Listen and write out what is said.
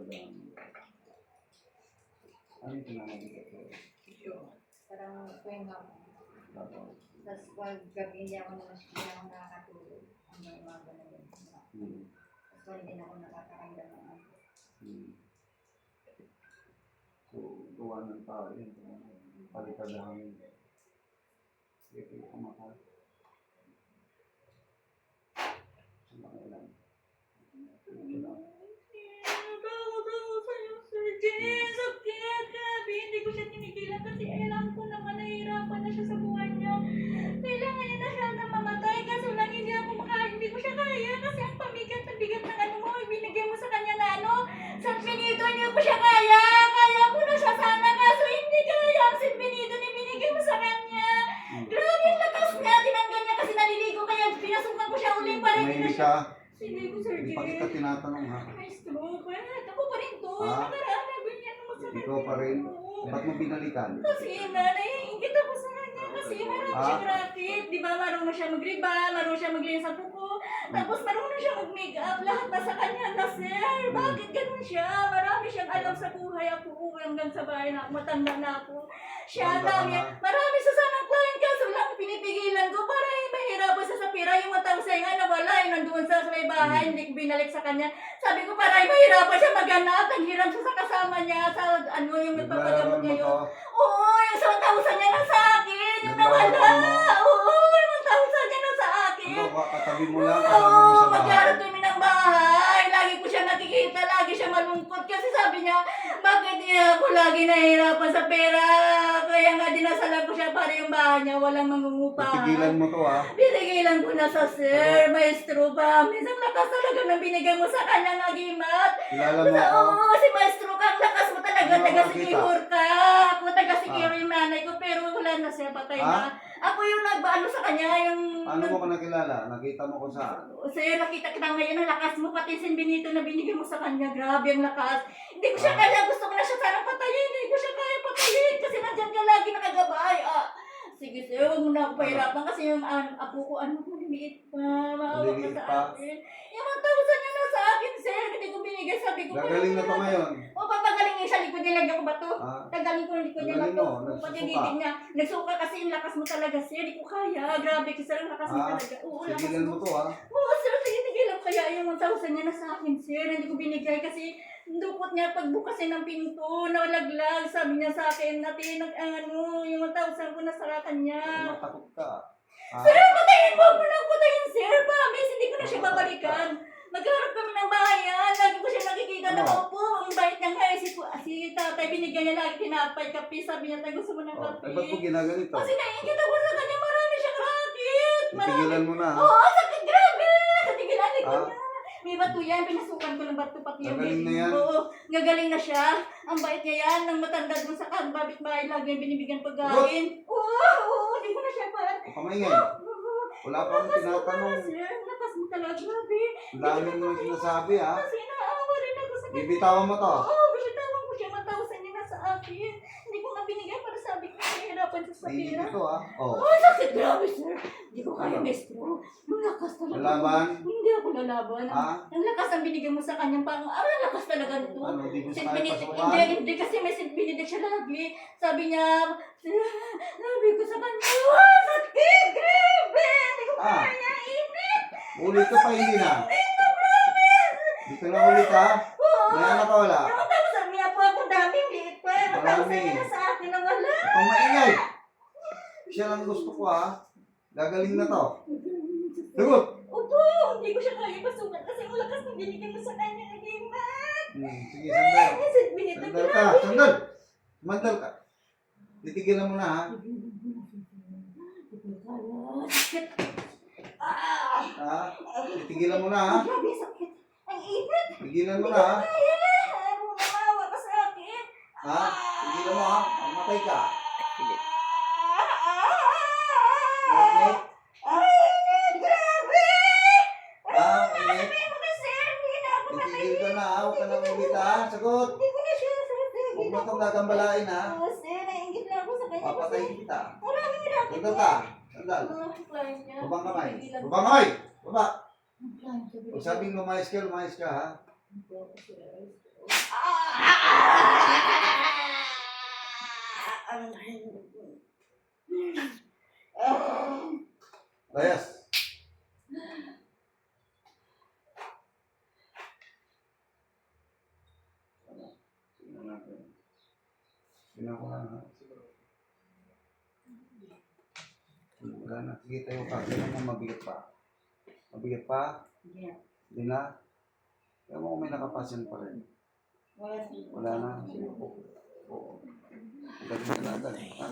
Ano yung pinamagigit ko? Parang pahinga ko. Tapos pag gabi hindi ako nakakatulog. Hanggang umaga na yun. Tapos hindi na ako nakakaramdam ng ano. So, gawa ng tao yun. Palikadahan yun. Sige, kumakal. Sumakay lang. Hindi ko siya tinigilan kasi alam ko naman nahihirapan na siya sa buhay niya. Kailangan niya na siya na mamatay kaso lang hindi ko siya kaya kasi ang pabigat ng ano mo, binigay mo sa kanya na ano, San Benito, hindi ko siya kaya ko na siya sana kaso hindi kaya ang San Benito na binigay mo sa kanya. Grabe yung lakas niya, tinanggal niya kasi naliligo kaya pinasukan ko siya ulit pa rin. May ka. Hindi ko, Sir Hindi pa Jay. kita tinatanong ha. May stroke. Ako pa rin to. Ha? Nakaraan na ganyan mo sa Ikaw pa rin. Ba't mo binalikan? Kasi naiingit ako sa kanya kasi marunong siya racket. Di ba marunong siya magriba, marunong siya maglinis sa buko. Tapos marunong siya mag-makeup. Lahat na sa kanya na, sir. Bakit ganun siya? Marami siyang alam sa buhay. Ako uwi hanggang sa bahay na ako. Matanda na ako. Siya dami. Marami sa sanang client kaso lang pinipigilan ko para mahirapan sa sapira. Yung matang sa nga nawala. Nandoon sa may bahay. Hindi ko binalik sa kanya. Sabi ko para mahirapan siya maghanap. Naghiram siya sa kasama niya. Sa ano yung nagpapagamot niya yun. Oo, yung 1,000 niya na sa akin. Yung nawala. Oo, yung 1,000 niya na sa akin. Ano, katabi mo lang. Kasama mo Oo, sa bahay. magkaroon kami ng bahay. Lagi ko siya nakikita. Lagi siya malungkot. Kasi sabi niya, bakit niya ako lagi nahihirapan sa pera? Kaya nga dinasalan ko siya para yung bahay niya. Walang mangungupa. Tigilan mo to ha. Binigilan ko na sa sir, maestro ba? Minsan lakas talaga na binigay mo sa kanya ng agimat. Kilala mo ako. Oo, si maestro ka, ang lakas mo talaga, Ano taga-secure ka. Ako taga-secure yung nanay ko, pero wala na siya, patay na. Ako yung nagbaano sa kanya, yung... Paano mo ko nakilala? Nakita mo ko saan? Sir, nakita kita ngayon, ang lakas mo, pati San Benito na binigay mo sa kanya, grabe ang lakas. Hindi ko siya kaya, gusto ko na siya sanang patayin, hindi ko siya kaya patayin, kasi nandyan ka lagi nakagabay. Sige sir, huwag mo na ako pahirapan kasi yung apo ko, maliliit pa, maawa ka Maliliit sa pa? akin. Yung 1,000 niya na sa akin, sir, hindi ko binigay, sabi ko. Gagaling na to ngayon. O, papagalingin sa likod niya, lagyan ko ba to? Tagaling ko yung likod niya ba Gagaling to? mo, O, nagsusuka. patigigit niya. Nagsuka kasi yung lakas mo talaga, sir, hindi ko kaya. Grabe, kasi ang lakas mo talaga. Oo, lakas Tigilan mo mo. to ha. Oo, sir, sige, tigilan kaya yung 1,000 niya na sa akin, sir. Hindi ko binigay kasi dukot niya pagbukasin ng pinto, nalaglag. Sabi niya sa akin, natin, yung 1,000 ko na sa kanya. Matakot ka. Sir, patayin mo! Huwag mo na patayin, sir. Promise, hindi ko na siya babalikan. Magkaroon kami ng bayan. Lagi ko siya nakikita na opo. Ang bait niya nga, si tatay, binigyan niya lagi tinapay, kape. Sabi niya, tayo gusto mo ng kape. Ba't mo ginaganito? Kasi naiingit ako sa kanya, marami siyang racket. Tigilan mo na ha. Oo, sakit, grabe. Tigilan ko niya. May bato yan, pinasukan ko ng bato pati yung Gagaling na yan? Oo, gagaling na siya. Ang bait niya yan, nang matanda dun sa kababit bahay, lagi yung binibigyan pagkain. Oo, hindi ko na siya pa. Pamaingay. Wala pa akong tinatanong. Sir, lakas mo talaga, grabe. Ang dami mo yung sinasabi ha. Kasi naawa rin ako sa kanya. Bibitawan mo to. Oo, bibitawan ko siya, 1,000 niya na sa akin. Hindi ko nga binigay para sabi ko, nahihirapan siya sa Naiingit pera. ito ha. Sakit, grabe sir. Hindi ko kaya, maestro. Ang lakas talaga. Lalaban? Hindi ako lalaban. Ang lakas ang binigay mo sa kanyang pang. Ang lakas talaga nito. Hindi ko Saint sa kaya Benedict, pasukan. hindi kasi may Saint Benedict siya lagi. Sabi niya, sabi ko sa kanya, sakit, grabe. Hindi ko kaya, init. Ulit ka pa hindi na. Dito na ulit ha. May anak ka wala. Yung tapos sabi niya po ako, daming liit pa. Matapos Marami. niya na sa akin na wala. Pamaingay. Siya lang gusto ko ha. Gagaling na to. Sagot. Opo, hindi ko siya kaya pasukan kasi ang lakas ng binigay mo sa kanya. Sige, sandal. Saint Benedict, Sandal ka. Sandal. Sandal ka. Titigilan mo na ha. sakit. Titigilan mo na ha. Grabe, sakit. Ang init. Tigilan mo na ha. Mamawa ka sa akin. Tigilan mo ha. Mamatay ka. Init, Okay? grabe. Init. Sabi mo kasi, hindi na ako Titigil ka na ha. Huwag ka na ulit ha. Sagot. Hindi ko na siya Huwag mo itong gagambalain ha. Kasi nainggit lang ako sa kanya. Papatayin kita. Maraming ginagawa. Sandal ka. Sandal. Client niya. Babang kamay. Babang kamay. Baba. Ang client niya, Huwag sabing lumayas ka ha. Layas. Tingnan natin. Tingnan ko lang ha. Wala na. Sige tayo pa. Tingnan mo mabigat pa. Mabigat pa? Hindi na. Kaya mo kung may nakapasyan pa rin. Wala na. Sige po. Oo. Galing na agad. Ha?